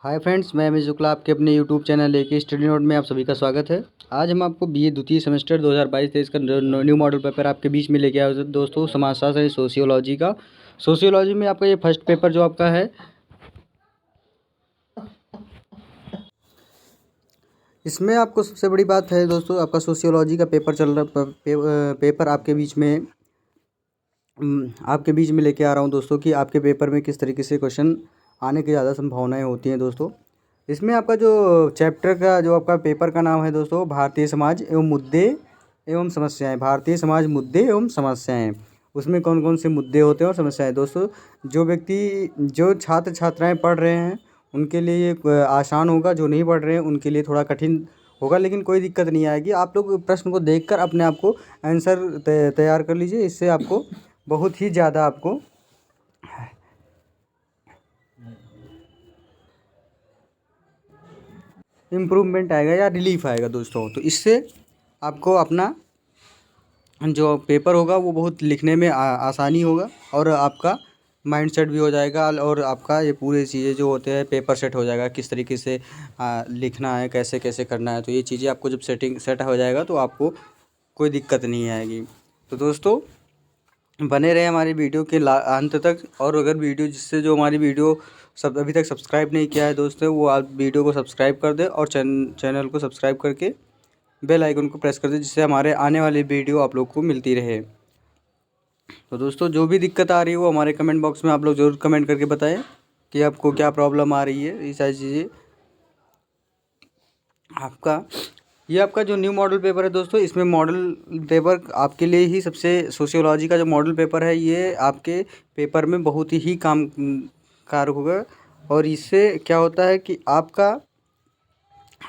Hi friends, मैं अमित शुक्ला आपके अपने यूट्यूब चैनल लेके स्टडी नोट में आप सभी का स्वागत है। आज हम आपको बीए द्वितीय सेमेस्टर 2022-23 का न्यू मॉडल पेपर आपके बीच में लेके आए हैं दोस्तों। समाजशास्त्र यानी सोशियोलॉजी का। सोशियोलॉजी में आपका ये फर्स्ट पेपर जो आपका है, इसमें आपको सबसे बड़ी बात है दोस्तों, आपका सोशियोलॉजी का पेपर चल रहा पेपर आपके बीच में लेके आ रहा हूँ दोस्तों कि आपके पेपर में किस तरीके से क्वेश्चन आने की ज़्यादा संभावनाएं होती हैं दोस्तों। इसमें आपका जो चैप्टर का जो आपका पेपर का नाम है दोस्तों, भारतीय समाज एवं मुद्दे एवं समस्याएं। भारतीय समाज मुद्दे एवं समस्याएं। उसमें कौन कौन से मुद्दे होते हैं और समस्याएं दोस्तों। जो छात्र छात्राएं पढ़ रहे हैं उनके लिए ये आसान होगा, जो नहीं पढ़ रहे हैं उनके लिए थोड़ा कठिन होगा, लेकिन कोई दिक्कत नहीं आएगी। आप लोग प्रश्न को देखकर अपने आप को आंसर तैयार कर लीजिए। इससे आपको बहुत ही ज़्यादा आपको इम्प्रूवमेंट आएगा या रिलीफ आएगा दोस्तों। तो इससे आपको अपना जो पेपर होगा वो बहुत लिखने में आसानी होगा और आपका माइंड सेट भी हो जाएगा और आपका ये पूरी चीज़ें जो होते हैं पेपर सेट हो जाएगा, किस तरीके से लिखना है, कैसे कैसे करना है। तो ये चीज़ें आपको जब सेट हो जाएगा तो आपको कोई दिक्कत नहीं आएगी। तो दोस्तों बने रहे हमारी वीडियो के अंत तक। और अगर वीडियो जो हमारी वीडियो सब अभी तक सब्सक्राइब नहीं किया है दोस्तों, वो आप वीडियो को सब्सक्राइब कर दें और चैनल को सब्सक्राइब करके बेल आइकन को प्रेस कर दें, जिससे हमारे आने वाली वीडियो आप लोग को मिलती रहे। तो दोस्तों जो भी दिक्कत आ रही है वो हमारे कमेंट बॉक्स में आप लोग ज़रूर कमेंट करके बताएं कि आपको क्या प्रॉब्लम आ रही है। ये सारी चीज़ें आपका जो न्यू मॉडल पेपर है दोस्तों, इसमें मॉडल पेपर आपके लिए ही सबसे सोशियोलॉजी का जो मॉडल पेपर है ये आपके पेपर में बहुत ही काम कारक होगा। और इससे क्या होता है कि आपका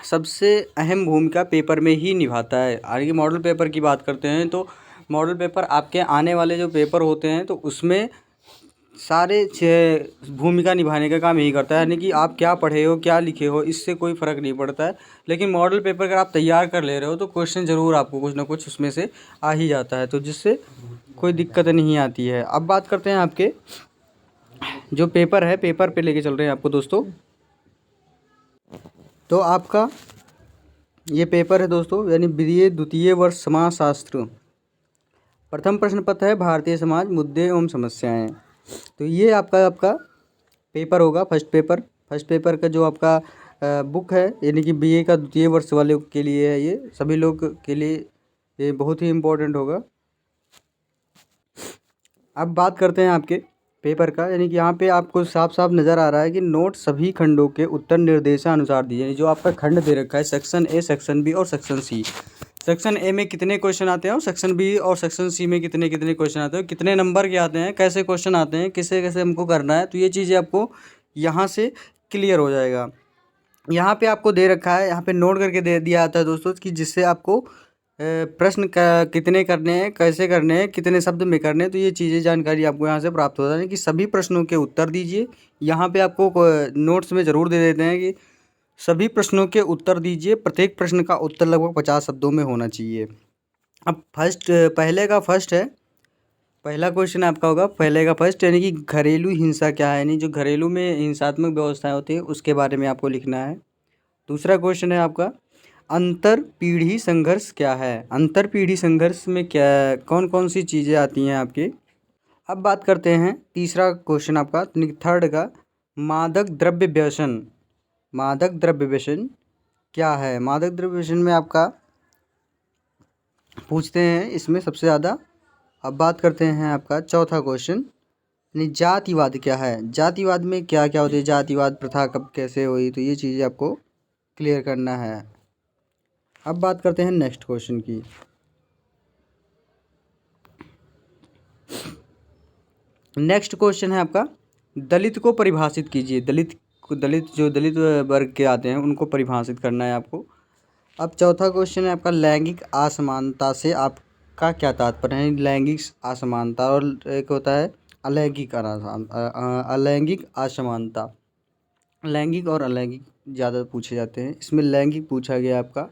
सबसे अहम भूमिका पेपर में ही निभाता है। आगे मॉडल पेपर की बात करते हैं तो मॉडल पेपर आपके आने वाले जो पेपर होते हैं तो उसमें सारे भूमिका निभाने का काम यही करता है। यानी कि आप क्या पढ़े हो, क्या लिखे हो, इससे कोई फ़र्क नहीं पड़ता है। लेकिन मॉडल पेपर अगर आप तैयार कर ले रहे हो तो क्वेश्चन ज़रूर आपको कुछ ना कुछ उसमें से आ ही जाता है, तो जिससे कोई दिक्कत नहीं आती है। अब बात करते हैं आपके जो पेपर है, पेपर पे लेके चल रहे हैं आपको दोस्तों। तो आपका ये पेपर है दोस्तों, यानी बीए द्वितीय वर्ष समाजशास्त्र। प्रथम प्रश्न पत्र है भारतीय समाज मुद्दे एवं समस्याएं। तो ये आपका पेपर होगा, फर्स्ट पेपर का जो आपका बुक है, यानी कि बीए का द्वितीय वर्ष वाले के लिए है। ये सभी लोग के लिए ये बहुत ही इम्पोर्टेंट होगा। अब बात करते हैं आपके पेपर का, यानी कि यहाँ पे आपको साफ साफ नज़र आ रहा है कि नोट सभी खंडों के उत्तर निर्देशानुसार दीजिए। यानी जो आपका खंड दे रखा है, सेक्शन ए, सेक्शन बी और सेक्शन सी। सेक्शन ए में कितने क्वेश्चन आते हैं और सेक्शन बी और सेक्शन सी में कितने कितने क्वेश्चन आते हैं, कितने नंबर के आते हैं, कैसे क्वेश्चन आते हैं, कैसे कैसे हमको करना है। तो ये चीज़ें आपको यहाँ से क्लियर हो जाएगा। यहाँ पे आपको दे रखा है, यहाँ पे नोट करके दे दिया जाता है दोस्तों कि जिससे आपको प्रश्न कितने करने हैं, कैसे करने हैं, कितने शब्द में करने हैं। तो ये चीज़ें जानकारी आपको यहाँ से प्राप्त होता है कि सभी प्रश्नों के उत्तर दीजिए। यहाँ पे आपको नोट्स में ज़रूर दे देते हैं कि सभी प्रश्नों के उत्तर दीजिए। प्रत्येक प्रश्न का उत्तर लगभग 50 शब्दों में होना चाहिए। अब पहले का फर्स्ट है, पहला क्वेश्चन आपका होगा पहले का फर्स्ट, यानी कि घरेलू हिंसा क्या है, यानी जो घरेलू में हिंसात्मक व्यवस्थाएं होती है उसके बारे में आपको लिखना है। दूसरा क्वेश्चन है आपका अंतर पीढ़ी संघर्ष क्या है। अंतर पीढ़ी संघर्ष में क्या कौन कौन सी चीज़ें आती हैं आपके। अब बात करते हैं तीसरा क्वेश्चन आपका, थर्ड का, मादक द्रव्य व्यसन। मादक द्रव्य व्यसन क्या है। मादक द्रव्य व्यसन में आपका पूछते हैं इसमें सबसे ज़्यादा। अब बात करते हैं आपका चौथा क्वेश्चन, यानी जातिवाद क्या है। जातिवाद में क्या क्या होती है, जातिवाद प्रथा कब कैसे हुई, तो ये चीज़ें आपको क्लियर करना है। अब बात करते हैं नेक्स्ट क्वेश्चन की। नेक्स्ट क्वेश्चन है आपका दलित को परिभाषित कीजिए। दलित वर्ग के आते हैं उनको परिभाषित करना है आपको। अब चौथा क्वेश्चन है आपका लैंगिक असमानता से आपका क्या तात्पर्य है। लैंगिक असमानता और एक होता है अलैंगिक असमानता। लैंगिक और अलैंगिक ज़्यादा पूछे जाते हैं, इसमें लैंगिक पूछा गया आपका।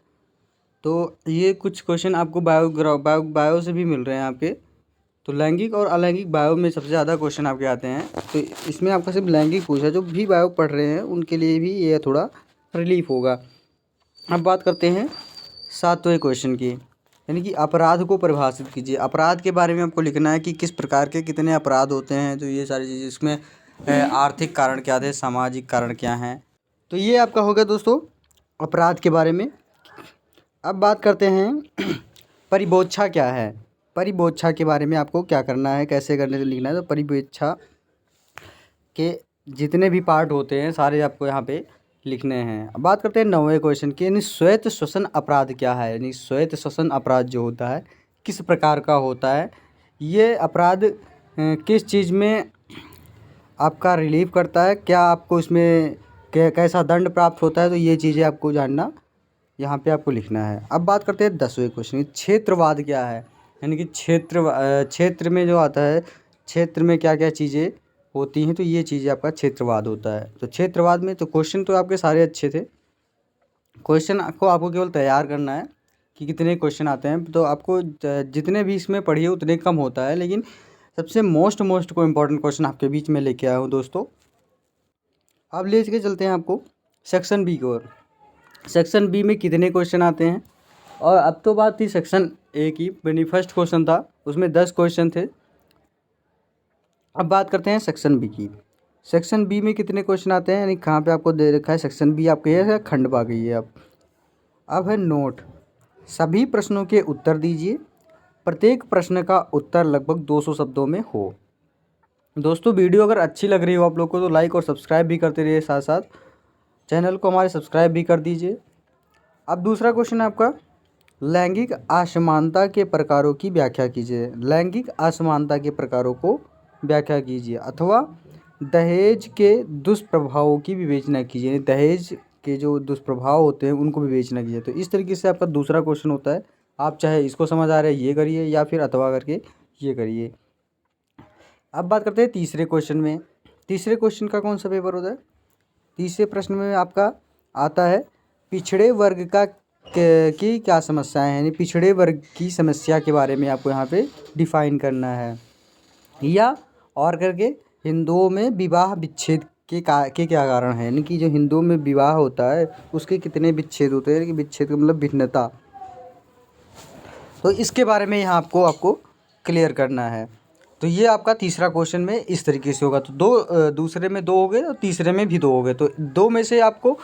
तो ये कुछ क्वेश्चन आपको बायो से भी मिल रहे हैं आपके, तो लैंगिक और अलैंगिक बायो में सबसे ज़्यादा क्वेश्चन आपके आते हैं। तो इसमें आपका सिर्फ लैंगिक पूछा, जो भी बायो पढ़ रहे हैं उनके लिए भी ये थोड़ा रिलीफ होगा। अब बात करते हैं 7वें क्वेश्चन की, यानी कि अपराध को परिभाषित कीजिए। अपराध के बारे में आपको लिखना है कि किस प्रकार के कितने अपराध होते हैं, तो ये सारी चीज़ें इसमें आर्थिक कारण क्या थे, सामाजिक कारण क्या हैं। तो ये आपका हो गया दोस्तों अपराध के बारे में। अब बात करते हैं परिभोच्छा क्या है। परिभोच्छा के बारे में आपको क्या करना है, कैसे करने से लिखना है। तो परिभोच्छा के जितने भी पार्ट होते हैं सारे आपको यहाँ पे लिखने हैं। अब बात करते हैं 9वें क्वेश्चन की, यानी स्वायत्त श्वसन अपराध क्या है। यानी स्वायत्त श्वसन अपराध जो होता है किस प्रकार का होता है, ये अपराध किस चीज़ में आपका रिलीव करता है, क्या आपको इसमें कैसा दंड प्राप्त होता है, तो ये चीज़ें आपको जानना यहाँ पे आपको लिखना है। अब बात करते हैं 10वें क्वेश्चन की, क्षेत्रवाद क्या है। यानी कि क्षेत्र में जो आता है, क्षेत्र में क्या क्या चीज़ें होती हैं, तो ये चीज़ें आपका क्षेत्रवाद होता है। तो क्षेत्रवाद में तो क्वेश्चन तो आपके सारे अच्छे थे, क्वेश्चन को आपको केवल तैयार करना है कि कितने क्वेश्चन आते हैं। तो आपको जितने भी इसमें पढ़िए उतने कम होता है, लेकिन सबसे मोस्ट को इम्पोर्टेंट क्वेश्चन आपके बीच में लेके आया हूँ दोस्तों। अब ले के चलते हैं आपको सेक्शन बी की ओर। सेक्शन बी में कितने क्वेश्चन आते हैं, और अब तो बात थी सेक्शन ए की, यानी फर्स्ट क्वेश्चन था उसमें 10 क्वेश्चन थे। अब बात करते हैं सेक्शन बी की। सेक्शन बी में कितने क्वेश्चन आते हैं, यानी कहाँ पे आपको दे रखा है सेक्शन बी आपके है खंड पा गई है। अब है नोट, सभी प्रश्नों के उत्तर दीजिए, प्रत्येक प्रश्न का उत्तर लगभग 200 शब्दों में हो। दोस्तों वीडियो अगर अच्छी लग रही हो आप लोग को तो लाइक और सब्सक्राइब भी करते रहिए, साथ साथ चैनल को हमारे सब्सक्राइब भी कर दीजिए। अब दूसरा क्वेश्चन है आपका, लैंगिक असमानता के प्रकारों की व्याख्या कीजिए। लैंगिक असमानता के प्रकारों को व्याख्या कीजिए, अथवा दहेज के दुष्प्रभावों की विवेचना कीजिए। दहेज के जो दुष्प्रभाव होते हैं उनको विवेचना कीजिए। तो इस तरीके से आपका दूसरा क्वेश्चन होता है। आप चाहे इसको समझ आ रहे हैं ये करिए, या फिर अथवा करके ये करिए। अब बात करते हैं तीसरे क्वेश्चन में। तीसरे क्वेश्चन का कौन सा पेपर होता है, तीसरे प्रश्न में आपका आता है पिछड़े वर्ग का की क्या समस्याएं हैं। यानी पिछड़े वर्ग की समस्या के बारे में आपको यहाँ पे डिफाइन करना है, या और करके हिंदुओं में विवाह विच्छेद के क्या कारण हैं। यानी कि जो हिंदुओं में विवाह होता है उसके कितने विच्छेद होते हैं, कि विच्छेद का मतलब भिन्नता। तो इसके बारे में यहाँ आपको क्लियर करना है। तो ये आपका तीसरा क्वेश्चन में इस तरीके से होगा। तो दूसरे में 2 हो गए और तीसरे में भी 2 हो गए। तो 2 में से आपको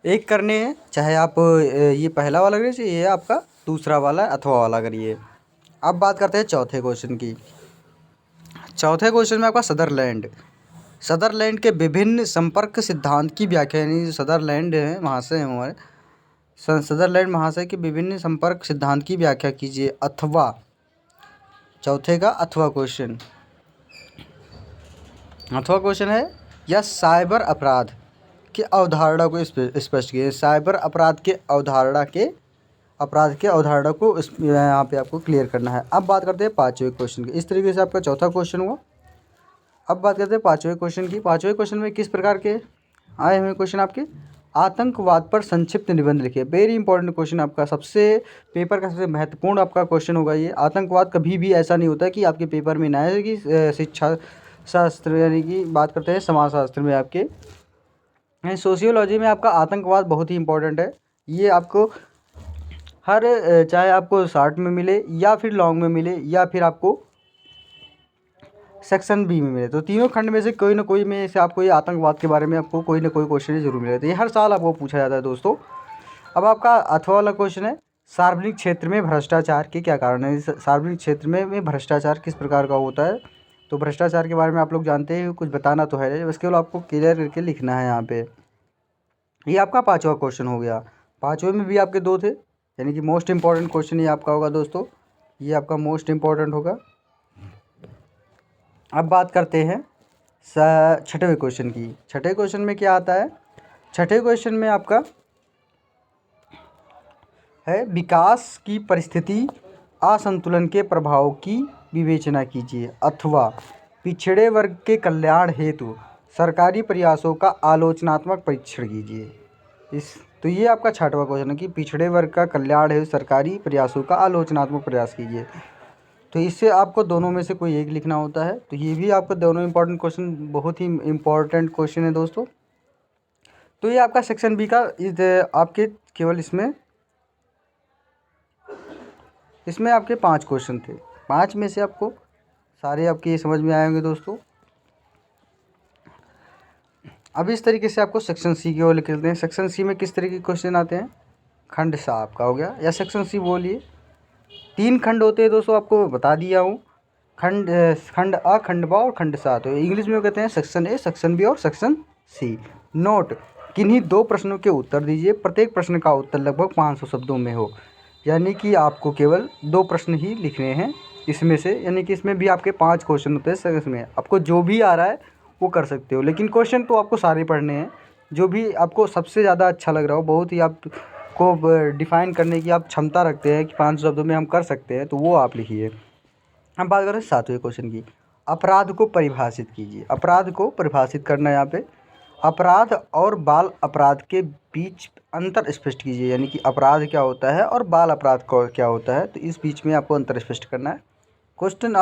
एक करने हैं, चाहे आप ये पहला वाला करिए, ये आपका दूसरा वाला अथवा वाला करिए। अब बात करते हैं चौथे क्वेश्चन की। चौथे क्वेश्चन में आपका सदरलैंड के विभिन्न संपर्क सिद्धांत की व्याख्या। यानी सदरलैंड है महाशय हैं हमारे, सदरलैंड महाशय के विभिन्न संपर्क सिद्धांत की व्याख्या कीजिए, अथवा चौथे का अथवा क्वेश्चन है, या साइबर अपराध की अवधारणा को स्पष्ट कीजिए। साइबर अपराध के अवधारणा को यहाँ पे आपको क्लियर करना है। अब बात करते हैं 5वें क्वेश्चन की। इस तरीके से आपका चौथा क्वेश्चन हुआ। अब बात करते हैं 5वें क्वेश्चन की। 5वें क्वेश्चन में किस प्रकार के आए हुए क्वेश्चन आपके, आतंकवाद पर संक्षिप्त निबंध लिखिए। वेरी इंपॉर्टेंट क्वेश्चन आपका, पेपर का सबसे महत्वपूर्ण आपका क्वेश्चन होगा ये। आतंकवाद कभी भी ऐसा नहीं होता कि आपके पेपर में ना आए, कि शिक्षा शास्त्र यानी कि बात करते हैं समाज शास्त्र में आपके, सोशियोलॉजी में आपका आतंकवाद बहुत ही इंपॉर्टेंट है। ये आपको चाहे आपको शॉर्ट में मिले या फिर लॉन्ग में मिले या फिर आपको सेक्शन बी में मिले, तो तीनों खंड में से कोई ना कोई में से आपको ये आतंकवाद के बारे में आपको कोई ना कोई क्वेश्चन जरूर मिलेगा। तो ये हर साल आपको पूछा जाता है दोस्तों। अब आपका अथवा वाला क्वेश्चन है, सार्वजनिक क्षेत्र में भ्रष्टाचार के क्या कारण है। सार्वजनिक क्षेत्र में भ्रष्टाचार किस प्रकार का होता है। तो भ्रष्टाचार के बारे में आप लोग जानते हैं, कुछ बताना तो है, बस केवल आपको क्लियर करके लिखना है यहाँ पे। ये आपका 5वां क्वेश्चन हो गया। 5वें में भी आपके 2 थे, यानी कि मोस्ट इंपॉर्टेंट क्वेश्चन ये आपका होगा दोस्तों, ये आपका मोस्ट इंपॉर्टेंट होगा। अब बात करते हैं 6वें क्वेश्चन की। 6ठे क्वेश्चन में क्या आता है, 6ठे क्वेश्चन में आपका है विकास की परिस्थिति असंतुलन के प्रभाव की विवेचना कीजिए, अथवा पिछड़े वर्ग के कल्याण हेतु सरकारी प्रयासों का आलोचनात्मक परीक्षण कीजिए। तो ये आपका 6वां क्वेश्चन है कि पिछड़े वर्ग का कल्याण हेतु सरकारी प्रयासों का आलोचनात्मक प्रयास कीजिए। तो इससे आपको दोनों में से कोई एक लिखना होता है। तो ये भी आपका दोनों इंपॉर्टेंट क्वेश्चन, बहुत ही इंपॉर्टेंट क्वेश्चन है दोस्तों। तो ये आपका सेक्शन बी का आपके केवल इसमें आपके 5 क्वेश्चन थे। 5 में से आपको सारे आपके ये समझ में आए होंगे दोस्तों। अब इस तरीके से आपको सेक्शन सी की ओर लिख लेते हैं। सेक्शन सी में किस तरीके के क्वेश्चन आते हैं? खंड सा आपका हो गया, या सेक्शन सी बोलिए। 3 खंड होते हैं दोस्तों, आपको बता दिया हूँ। खंड अ, खंड ब और खंड सा। तो इंग्लिश में कहते हैं सेक्शन ए, सेक्शन बी और सेक्शन सी। नोट: किन्हीं 2 प्रश्नों के उत्तर दीजिए। प्रत्येक प्रश्न का उत्तर लगभग 500 शब्दों में हो। यानी कि आपको केवल 2 प्रश्न ही लिखने हैं इसमें से, यानी कि इसमें भी आपके 5 क्वेश्चन होते हैं। इसमें आपको जो भी आ रहा है वो कर सकते हो, लेकिन क्वेश्चन तो आपको सारे पढ़ने हैं। जो भी आपको सबसे ज़्यादा अच्छा लग रहा हो, बहुत ही आपको डिफ़ाइन करने की आप क्षमता रखते हैं कि 500 शब्दों में हम कर सकते हैं, तो वो आप लिखिए। हम बात करें 7वें क्वेश्चन की। अपराध को परिभाषित कीजिए। अपराध को परिभाषित करना है यहाँ पे। अपराध और बाल अपराध के बीच अंतर स्पष्ट कीजिए। यानी कि अपराध क्या होता है और बाल अपराध क्या होता है, तो इस बीच में आपको अंतर स्पष्ट करना है। क्वेश्चन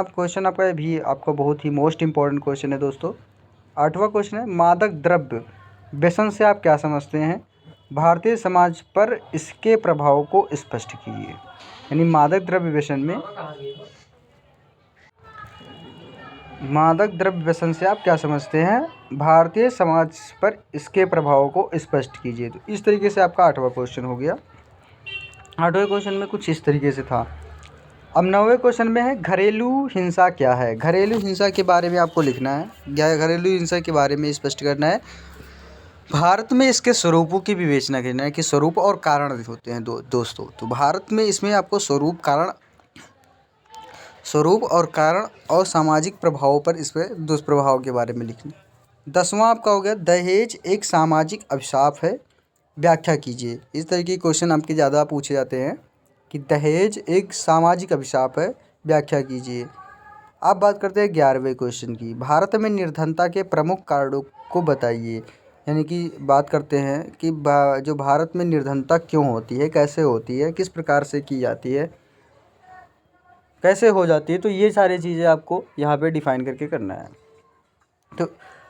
आपका भी आपका बहुत ही मोस्ट इंपॉर्टेंट क्वेश्चन है दोस्तों। 8वां क्वेश्चन है, मादक द्रव्य व्यसन से आप क्या समझते हैं? भारतीय समाज पर इसके प्रभाव को स्पष्ट कीजिए। यानी मादक द्रव्य व्यसन से आप क्या समझते हैं? भारतीय समाज पर इसके प्रभाव को स्पष्ट कीजिए। तो इस तरीके से आपका 8वां क्वेश्चन हो गया। 8वें क्वेश्चन में कुछ इस तरीके से था। अब 9वें क्वेश्चन में है, घरेलू हिंसा क्या है? घरेलू हिंसा के बारे में आपको लिखना है, या घरेलू हिंसा के बारे में स्पष्ट करना है। भारत में इसके स्वरूपों की विवेचना करना है कि स्वरूप और कारण होते हैं दोस्तों। तो भारत में इसमें आपको स्वरूप और कारण और सामाजिक प्रभावों पर इसमें दुष्प्रभाव के बारे में लिखना। 10वां आपका हो गया, दहेज एक सामाजिक अभिशाप है, व्याख्या कीजिए। इस तरह के क्वेश्चन आपके ज़्यादा पूछे जाते हैं कि दहेज एक सामाजिक अभिशाप है, व्याख्या कीजिए। अब बात करते हैं 11वें क्वेश्चन की। भारत में निर्धनता के प्रमुख कारणों को बताइए। यानी कि बात करते हैं कि जो भारत में निर्धनता क्यों होती है, कैसे होती है, किस प्रकार से की जाती है, कैसे हो जाती है। तो ये सारी चीज़ें आपको यहाँ पे डिफ़ाइन करके करना है। तो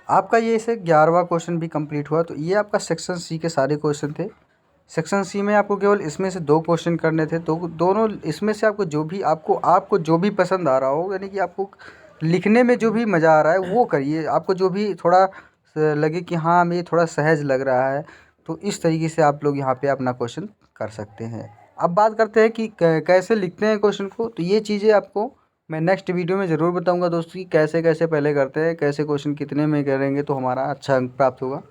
आपका ये से 11वां क्वेश्चन भी कंप्लीट हुआ। तो ये आपका सेक्शन सी के सारे क्वेश्चन थे। सेक्शन सी में आपको केवल इसमें से 2 क्वेश्चन करने थे। तो दोनों इसमें से आपको जो भी पसंद आ रहा हो, यानी कि आपको लिखने में जो भी मज़ा आ रहा है वो करिए। आपको जो भी थोड़ा लगे कि हाँ ये थोड़ा सहज लग रहा है, तो इस तरीके से आप लोग यहाँ पे अपना क्वेश्चन कर सकते हैं। अब बात करते हैं कि कैसे लिखते हैं क्वेश्चन को। तो ये चीज़ें आपको मैं नेक्स्ट वीडियो में ज़रूर बताऊँगा दोस्तों कि कैसे कैसे पहले करते हैं, कैसे क्वेश्चन कितने में करेंगे तो हमारा अच्छा अंक प्राप्त होगा।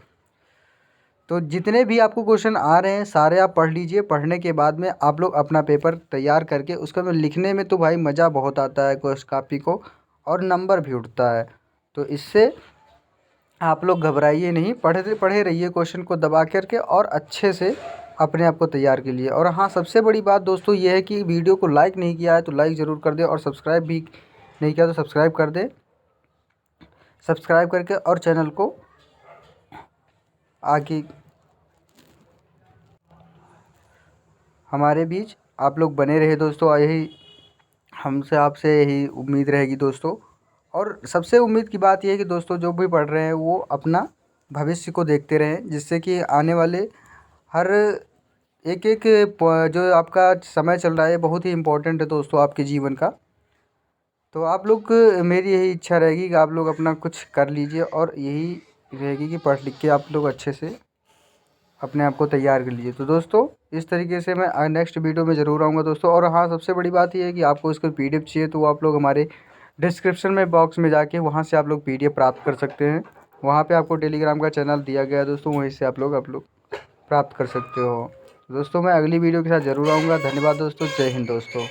तो जितने भी आपको क्वेश्चन आ रहे हैं सारे आप पढ़ लीजिए। पढ़ने के बाद में आप लोग अपना पेपर तैयार करके उसका में लिखने में तो भाई मज़ा बहुत आता है क्वेश्चन कॉपी को, और नंबर भी उठता है। तो इससे आप लोग घबराइए नहीं, पढ़े रहिए क्वेश्चन को दबा करके और अच्छे से अपने आप को तैयार के लिए। और हाँ, सबसे बड़ी बात दोस्तों ये है कि वीडियो को लाइक नहीं किया है तो लाइक ज़रूर कर दे, और सब्सक्राइब भी नहीं किया तो सब्सक्राइब कर दे। सब्सक्राइब करके और चैनल को आगे हमारे बीच आप लोग बने रहे दोस्तों। यही हमसे आपसे यही उम्मीद रहेगी दोस्तों। और सबसे उम्मीद की बात यह है कि दोस्तों जो भी पढ़ रहे हैं वो अपना भविष्य को देखते रहें, जिससे कि आने वाले हर एक जो आपका समय चल रहा है बहुत ही इम्पोर्टेंट है दोस्तों आपके जीवन का। तो आप लोग, मेरी यही इच्छा रहेगी कि आप लोग अपना कुछ कर लीजिए, और यही रहेगी कि पढ़ लिख के आप लोग अच्छे से अपने आप को तैयार कर लीजिए। तो दोस्तों इस तरीके से मैं नेक्स्ट वीडियो में ज़रूर आऊँगा दोस्तों। और हाँ, सबसे बड़ी बात ये है कि आपको इसका PDF चाहिए तो आप लोग हमारे डिस्क्रिप्शन में बॉक्स में जाके वहाँ से आप लोग PDF प्राप्त कर सकते हैं। वहाँ पे आपको टेलीग्राम का चैनल दिया गया है दोस्तों, वहीं से आप लोग प्राप्त कर सकते हो। दोस्तों मैं अगली वीडियो के साथ ज़रूर आऊँगा। धन्यवाद दोस्तों, जय हिंद दोस्तों।